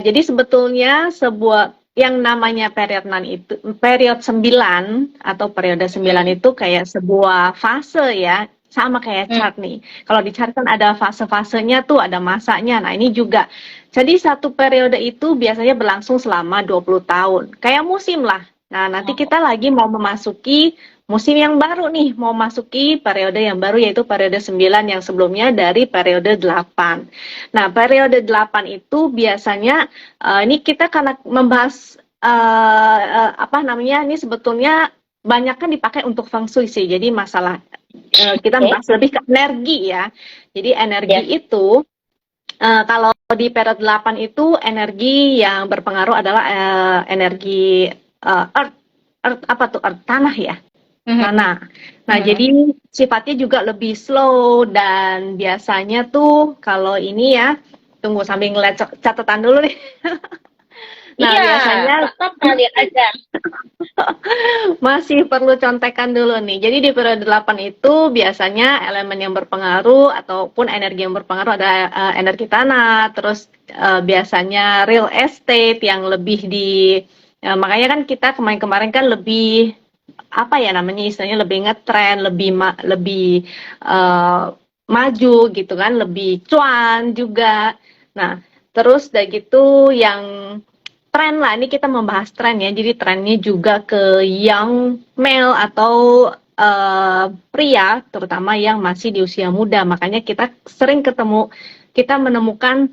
jadi sebetulnya sebuah yang namanya period 6 itu, period 9 atau periode 9 itu kayak sebuah fase ya, sama kayak chart nih. Kalau di chart kan ada fase-fasenya tuh, ada masanya. Nah, ini juga. Jadi satu periode itu biasanya berlangsung selama 20 tahun. Kayak musim lah. Nah, nanti kita lagi mau memasuki musim yang baru nih, mau masuki periode yang baru yaitu periode 9 yang sebelumnya dari periode 8. Nah, periode 8 itu biasanya ini kita karena membahas apa namanya, ini sebetulnya banyak kan dipakai untuk feng shui sih. Jadi masalah kita membahas lebih ke energi ya. Jadi energi itu kalau di periode 8 itu energi yang berpengaruh adalah energi earth, apa tuh? Earth, tanah ya. Tanah. Nah, jadi sifatnya juga lebih slow dan biasanya tuh kalau ini ya, tunggu sambil ngeliat catatan dulu nih. Nah, Iya, biasanya laptop lihat aja. masih perlu contekan dulu nih. Jadi di periode 8 itu biasanya elemen yang berpengaruh ataupun energi yang berpengaruh ada energi tanah, terus biasanya real estate yang lebih di makanya kan kita kemarin-kemarin kan lebih apa ya namanya istilahnya lebih ngetren, lebih maju gitu kan, lebih cuan juga. Nah, terus udah gitu yang tren lah, ini kita membahas tren ya, jadi trennya juga ke young male atau pria, terutama yang masih di usia muda. Makanya kita sering ketemu, kita menemukan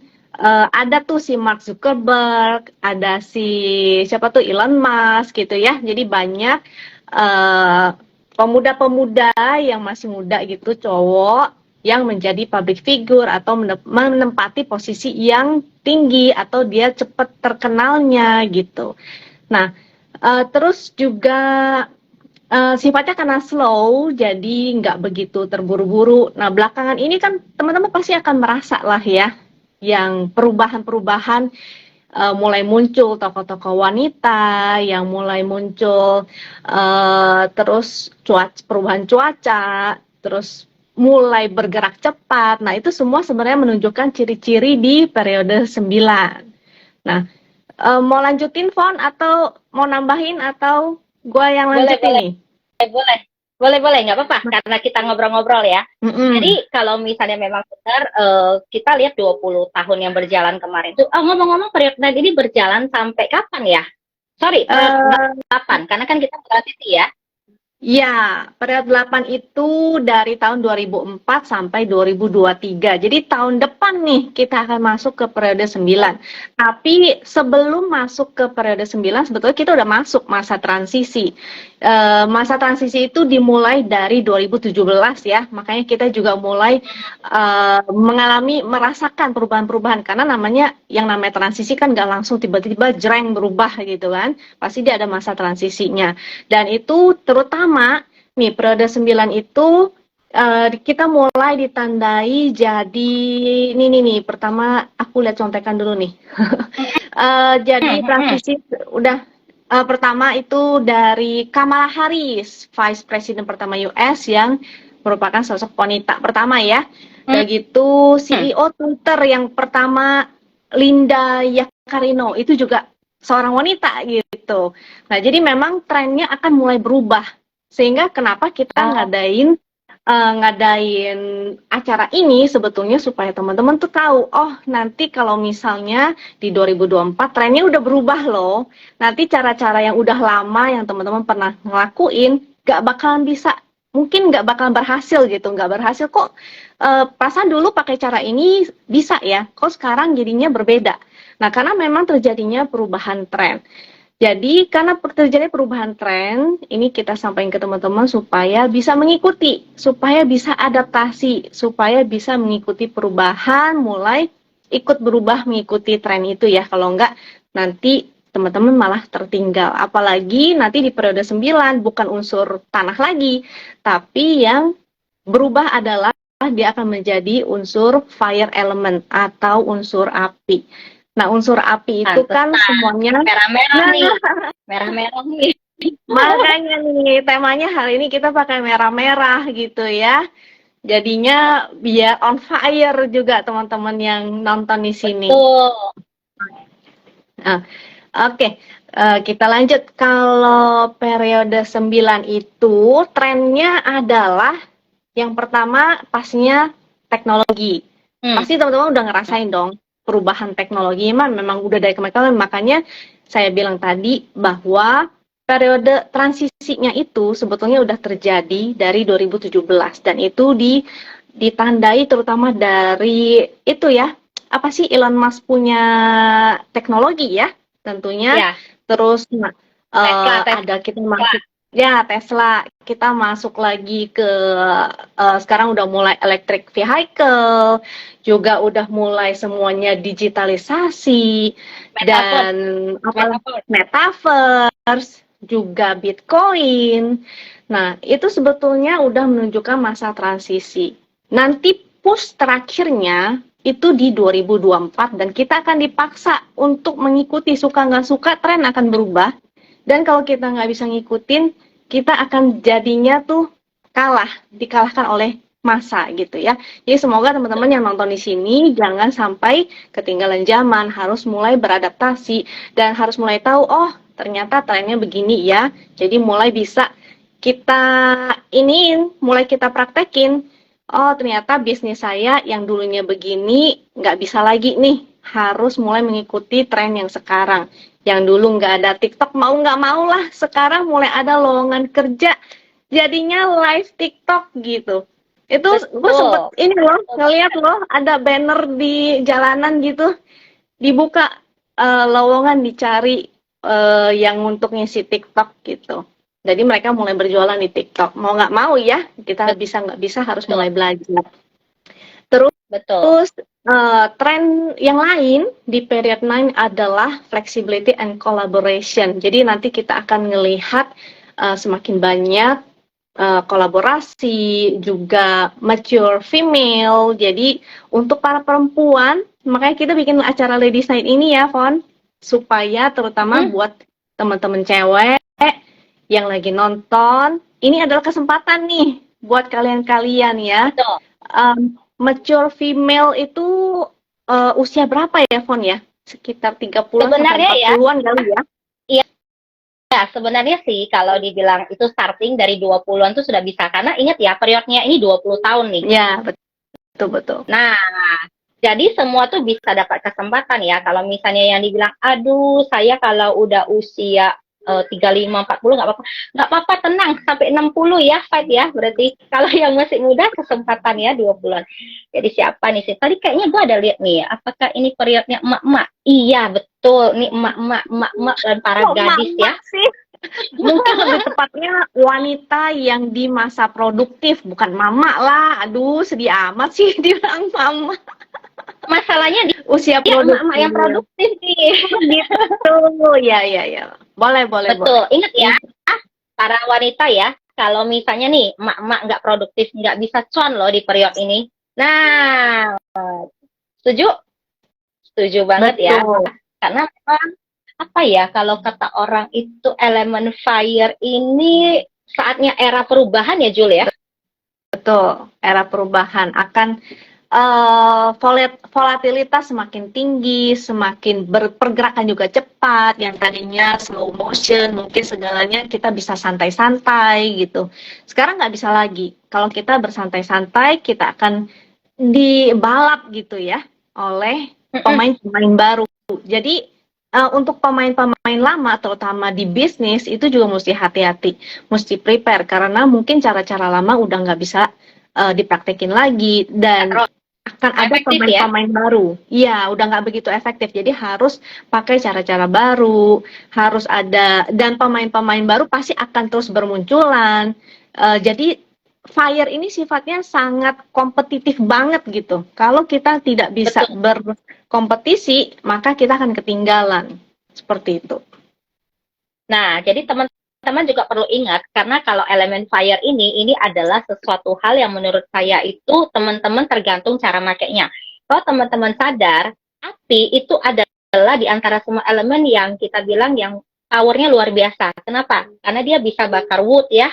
ada tuh si Mark Zuckerberg, ada si siapa tuh Elon Musk gitu ya. Jadi banyak pemuda-pemuda yang masih muda gitu, cowok yang menjadi public figure atau menempati posisi yang tinggi atau dia cepat terkenalnya gitu. Nah, terus juga sifatnya karena slow, jadi nggak begitu terburu-buru. Nah, belakangan ini kan teman-teman pasti akan merasa lah ya, yang perubahan-perubahan mulai muncul tokoh-tokoh wanita, yang mulai muncul terus perubahan cuaca, terus mulai bergerak cepat. Nah, itu semua sebenarnya menunjukkan ciri-ciri di periode 9. Nah, mau lanjutin Fon atau mau nambahin atau gua yang Boleh, lanjutin boleh, nih? boleh. Boleh, boleh, nggak apa-apa, karena kita ngobrol-ngobrol ya. Mm-mm. Jadi, kalau misalnya memang benar, kita lihat 20 tahun yang berjalan kemarin tuh, ngomong-ngomong periode ini berjalan sampai kapan ya? Sorry, periode Eh, 8, karena kan kita berarti ya. Ya, periode 8 itu dari tahun 2004 sampai 2023. Jadi tahun depan nih kita akan masuk ke periode 9. Tapi sebelum masuk ke periode 9, sebetulnya kita udah masuk masa transisi. Masa transisi itu dimulai dari 2017 ya. Makanya kita juga mulai merasakan perubahan-perubahan. Karena yang namanya transisi kan nggak langsung tiba-tiba jreng berubah gitu kan. Pasti dia ada masa transisinya. Dan itu terutama nih periode 9 itu kita mulai ditandai jadi ini nih pertama aku lihat contekan dulu nih. Jadi transisi udah pertama itu dari Kamala Harris, Vice President pertama US yang merupakan sosok wanita pertama ya. Dan gitu CEO Twitter yang pertama Linda Yaccarino itu juga seorang wanita gitu. Nah, jadi memang trennya akan mulai berubah. Sehingga kenapa kita ngadain acara ini sebetulnya supaya teman-teman tuh tahu, oh nanti kalau misalnya di 2024 trennya udah berubah loh. Nanti cara-cara yang udah lama yang teman-teman pernah ngelakuin gak bakalan bisa, mungkin gak bakalan berhasil gitu, gak berhasil kok. Perasaan dulu pakai cara ini bisa ya, kok sekarang jadinya berbeda. Nah, karena memang terjadinya perubahan tren. Jadi, karena terjadi perubahan tren, ini kita sampaikan ke teman-teman supaya bisa mengikuti, supaya bisa adaptasi, supaya bisa mengikuti perubahan, mulai ikut berubah mengikuti tren itu ya. Kalau enggak, nanti teman-teman malah tertinggal. Apalagi nanti di periode 9, bukan unsur tanah lagi, tapi yang berubah adalah dia akan menjadi unsur fire element atau unsur api. Nah, unsur api itu kan semuanya, merah-merah nah, nih, merah-merah nih. makanya nih temanya hari ini kita pakai merah-merah gitu ya. Jadinya biar on fire juga teman-teman yang nonton di sini. Betul. Oke, kita lanjut. Kalau periode 9 itu trennya adalah yang pertama pastinya teknologi. Pasti teman-teman udah ngerasain dong perubahan teknologi, memang udah dari kemarin. Makanya saya bilang tadi bahwa periode transisinya itu sebetulnya udah terjadi dari 2017 dan itu ditandai terutama dari itu ya, apa sih, Elon Musk punya teknologi ya tentunya. Ya, Terus Tesla. ada kita masuk ya Tesla, kita masuk lagi ke sekarang udah mulai electric vehicle, juga udah mulai semuanya digitalisasi dan metaverse, juga Bitcoin. Nah, itu sebetulnya udah menunjukkan masa transisi. Nanti push terakhirnya itu di 2024 dan kita akan dipaksa untuk mengikuti, suka nggak suka tren akan berubah. Dan kalau kita nggak bisa ngikutin, kita akan jadinya tuh dikalahkan oleh masa gitu ya. Jadi semoga teman-teman yang nonton di sini jangan sampai ketinggalan zaman, harus mulai beradaptasi dan harus mulai tahu, oh ternyata trennya begini ya. Jadi mulai bisa kita mulai kita praktekin. Oh ternyata bisnis saya yang dulunya begini nggak bisa lagi nih, harus mulai mengikuti tren yang sekarang. Yang dulu nggak ada TikTok, mau nggak mau lah, sekarang mulai ada lowongan kerja, jadinya live TikTok gitu. Itu gue sempet ini loh, ngeliat loh, ada banner di jalanan gitu, dibuka lowongan dicari yang untuk ngisi TikTok gitu. Jadi mereka mulai berjualan di TikTok. Mau nggak mau ya, kita bisa nggak bisa harus mulai belajar. Terus tren yang lain di period 9 adalah flexibility and collaboration. Jadi nanti kita akan melihat semakin banyak kolaborasi, juga mature female. Jadi untuk para perempuan, makanya kita bikin acara Ladies Night ini ya, Fon, supaya terutama buat teman-teman cewek yang lagi nonton, ini adalah kesempatan nih buat kalian-kalian ya. Mature female itu usia berapa ya, Fon ya? Sekitar 30-an sampai 40-an kali ya? Iya. Ya, sebenarnya sih kalau dibilang itu starting dari 20-an tuh sudah bisa. Karena ingat ya, periodnya ini 20 tahun nih. Ya, betul. Nah, jadi semua tuh bisa dapat kesempatan ya. Kalau misalnya yang dibilang, aduh saya kalau udah usia 35, 40 nggak apa-apa, tenang sampai 60 ya fight ya. Berarti kalau yang masih muda kesempatan ya 20-an. Jadi siapa nih sih? Tadi kayaknya gue ada lihat nih, apakah ini periodnya emak-emak? Iya betul, nih emak-emak dan para gadis ya. Sih. Mungkin lebih tepatnya wanita yang di masa produktif, bukan mama lah. Aduh, sedih amat sih dibilang mama. Masalahnya di usia produktif. Emak-emak yang produktif nih. Gitu. Ya. Boleh. Betul. Ingat ya, para wanita ya, kalau misalnya nih emak-emak nggak produktif, nggak bisa cuan loh di periode ini. Nah, setuju banget. Betul. Ya. Karena memang apa ya, kalau kata orang itu elemen fire ini saatnya era perubahan ya, Jul ya. Betul, era perubahan akan volatilitas semakin tinggi, semakin pergerakan juga cepat, yang tadinya slow motion, mungkin segalanya kita bisa santai-santai gitu. Sekarang nggak bisa lagi. Kalau kita bersantai-santai, kita akan dibalap gitu ya oleh pemain-pemain baru. Jadi untuk pemain-pemain lama, terutama di bisnis, itu juga mesti hati-hati, mesti prepare, karena mungkin cara-cara lama udah nggak bisa dipraktekin lagi, dan akan ada pemain-pemain baru. Iya, udah nggak begitu efektif. Jadi harus pakai cara-cara baru, harus ada, dan pemain-pemain baru pasti akan terus bermunculan. Jadi fire ini sifatnya sangat kompetitif banget gitu. Kalau kita tidak bisa berkompetisi, maka kita akan ketinggalan. Seperti itu. Nah, jadi teman-teman juga perlu ingat, karena kalau elemen fire ini adalah sesuatu hal yang menurut saya itu teman-teman tergantung cara makainya. Kalau teman-teman sadar, api itu adalah di antara semua elemen yang kita bilang yang powernya luar biasa. Kenapa? Karena dia bisa bakar wood ya,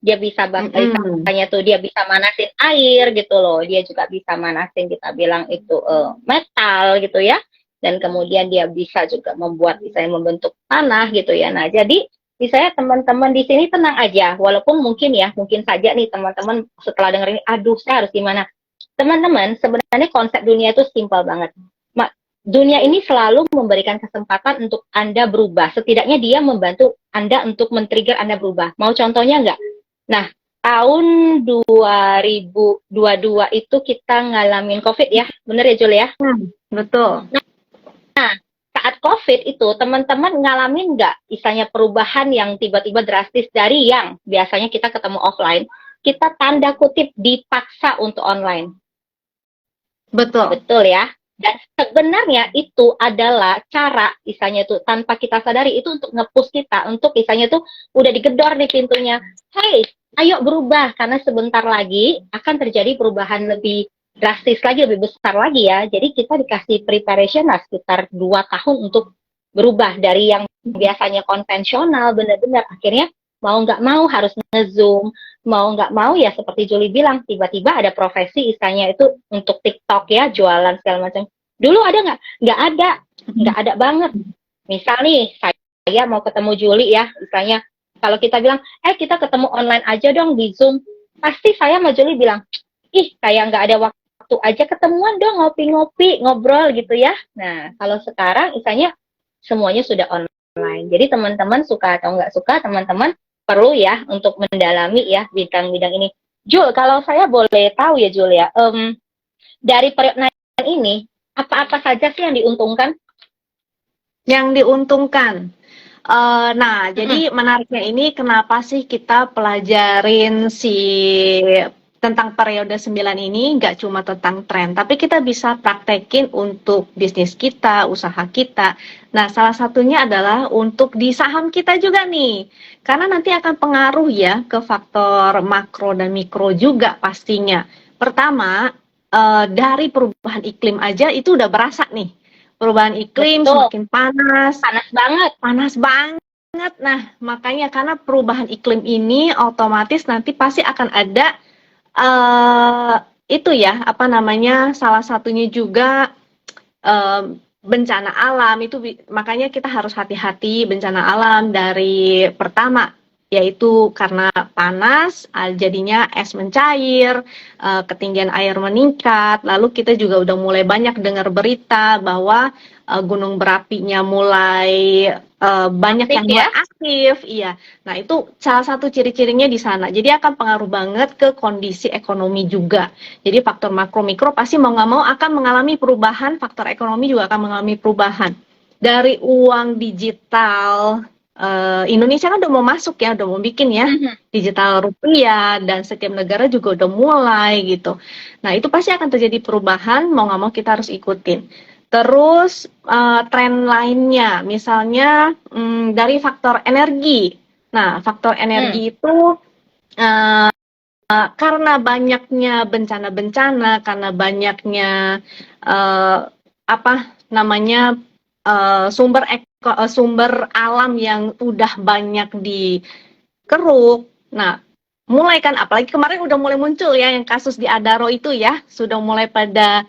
dia bisa bakar, dia bisa manasin air gitu loh, dia juga bisa manasin kita bilang itu metal gitu ya. dan kemudian dia bisa juga membentuk tanah gitu ya. Nah, jadi misalnya teman-teman di sini tenang aja, walaupun mungkin saja nih teman-teman setelah denger ini, aduh saya harus gimana? Teman-teman, sebenarnya konsep dunia itu simpel banget. Dunia ini selalu memberikan kesempatan untuk Anda berubah. Setidaknya dia membantu Anda untuk men-trigger Anda berubah. Mau contohnya nggak? Nah, tahun 2022 itu kita ngalamin COVID ya. Bener ya, Jul ya? Betul. Nah, saat COVID itu, teman-teman ngalamin nggak misalnya perubahan yang tiba-tiba drastis dari yang biasanya kita ketemu offline, kita tanda kutip dipaksa untuk online. Betul. Betul ya. Dan sebenarnya itu adalah cara, misalnya itu tanpa kita sadari itu untuk nge-push kita, untuk misalnya itu udah digedor di pintunya. Hey, ayo berubah, karena sebentar lagi akan terjadi perubahan lebih drastis lagi, lebih besar lagi ya. Jadi kita dikasih preparation lah sekitar 2 tahun untuk berubah dari yang biasanya konvensional, benar-benar akhirnya mau nggak mau harus nge-zoom, mau nggak mau ya seperti Juli bilang, tiba-tiba ada profesi istilahnya itu untuk TikTok ya, jualan segala macam. Dulu ada nggak? Nggak ada banget. Misal nih, saya mau ketemu Juli ya, misalnya kalau kita bilang, kita ketemu online aja dong di Zoom, pasti saya sama Juli bilang, ih kayak nggak ada waktu aja, ketemuan dong, ngopi-ngopi, ngobrol gitu ya. Nah, kalau sekarang misalnya semuanya sudah online. Jadi teman-teman suka atau nggak suka, teman-teman perlu ya untuk mendalami ya bidang-bidang ini. Jul, kalau saya boleh tahu ya Jul ya, dari periode ini apa-apa saja sih yang diuntungkan? Yang diuntungkan. Jadi menariknya ini kenapa sih kita pelajarin tentang periode 9 ini, nggak cuma tentang tren, tapi kita bisa praktekin untuk bisnis kita, usaha kita. Nah, salah satunya adalah untuk di saham kita juga nih, karena nanti akan pengaruh ya ke faktor makro dan mikro juga pastinya. Pertama, dari perubahan iklim aja itu udah berasa nih. Perubahan iklim semakin panas banget. Nah, makanya karena perubahan iklim ini otomatis nanti pasti akan ada itu ya, salah satunya juga bencana alam itu, makanya kita harus hati-hati bencana alam dari pertama, yaitu karena panas, jadinya es mencair, ketinggian air meningkat, lalu kita juga udah mulai banyak dengar berita bahwa gunung berapinya mulai banyak yang mulai aktif, iya. Nah, itu salah satu ciri-cirinya di sana. Jadi akan pengaruh banget ke kondisi ekonomi juga. Jadi faktor makro mikro pasti mau nggak mau akan mengalami perubahan, faktor ekonomi juga akan mengalami perubahan. Dari uang digital, Indonesia kan udah mau masuk ya, udah mau bikin ya digital rupiah, dan setiap negara juga udah mulai gitu. Nah, itu pasti akan terjadi perubahan, mau nggak mau kita harus ikutin. Terus tren lainnya, misalnya dari faktor energi. Nah, faktor energi itu karena banyaknya bencana-bencana, karena banyaknya sumber alam yang udah banyak dikeruk. Nah, mulai kan, apalagi kemarin udah mulai muncul ya yang kasus di Adaro itu ya, sudah mulai pada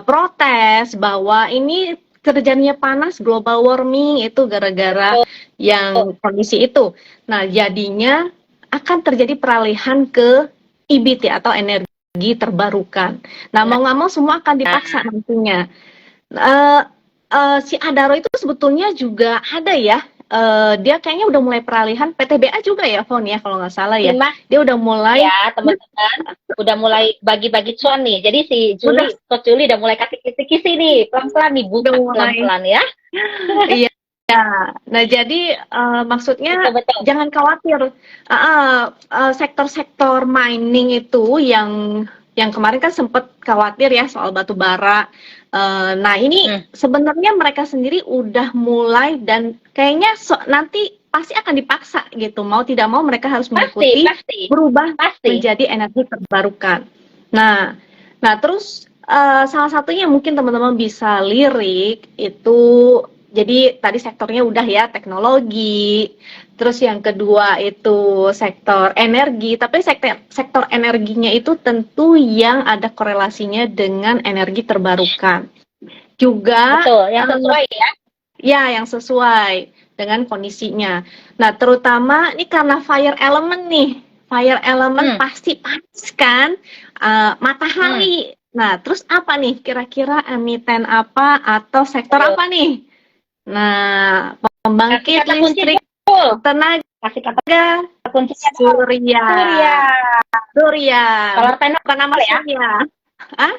protes bahwa ini terjadinya panas, global warming itu gara-gara yang kondisi itu. Nah, jadinya akan terjadi peralihan ke EBT atau energi terbarukan. Nah, mau nggak mau semua akan dipaksa nantinya. Si Adaro itu sebetulnya juga ada ya. Dia kayaknya udah mulai peralihan, PTBA juga ya, Fon ya, kalau nggak salah ya. Dia udah mulai ya, teman-teman, udah mulai bagi-bagi cuan nih. Jadi si Coach Juli udah mulai kasih kisi-kisi nih, pelan-pelan nih, buka pelan-pelan ya. Iya. Nah, jadi maksudnya betul. Jangan khawatir. Sektor-sektor mining itu yang kemarin kan sempat khawatir ya soal batu bara. Nah, ini sebenarnya mereka sendiri udah mulai, dan kayaknya nanti pasti akan dipaksa gitu, mau tidak mau mereka harus mengikuti, berubah menjadi energi terbarukan. Nah terus salah satunya mungkin teman-teman bisa lirik itu, jadi tadi sektornya udah ya, teknologi. Terus yang kedua itu sektor energi, tapi sektor energinya itu tentu yang ada korelasinya dengan energi terbarukan. juga Betul, yang sesuai ya. ya yang sesuai dengan kondisinya. Nah, terutama ini karena fire element nih. Fire element pasti panas kan, matahari. Nah, terus apa nih? Kira-kira emiten apa atau sektor apa nih? Nah, pembangkit Kata kunci listrik tenaga kasih kata kuncinya surya. Surya. Solar panel Bukan nama ya? surya. Hah?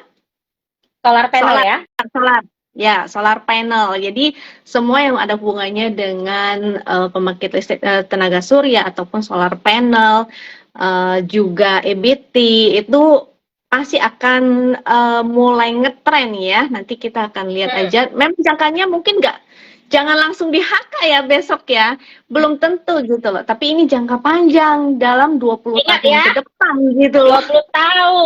Solar panel Solar. ya? Solar. Ya, solar panel. Jadi semua yang ada hubungannya dengan pembangkit listrik tenaga surya ataupun solar panel, juga EBT itu pasti akan mulai ngetren ya. Nanti kita akan lihat aja. Memang jangkanya mungkin jangan langsung di HK ya besok ya. Belum tentu gitu loh. Tapi ini jangka panjang dalam 20 Ingat tahun ya, ke depan gitu loh. 20 tahun.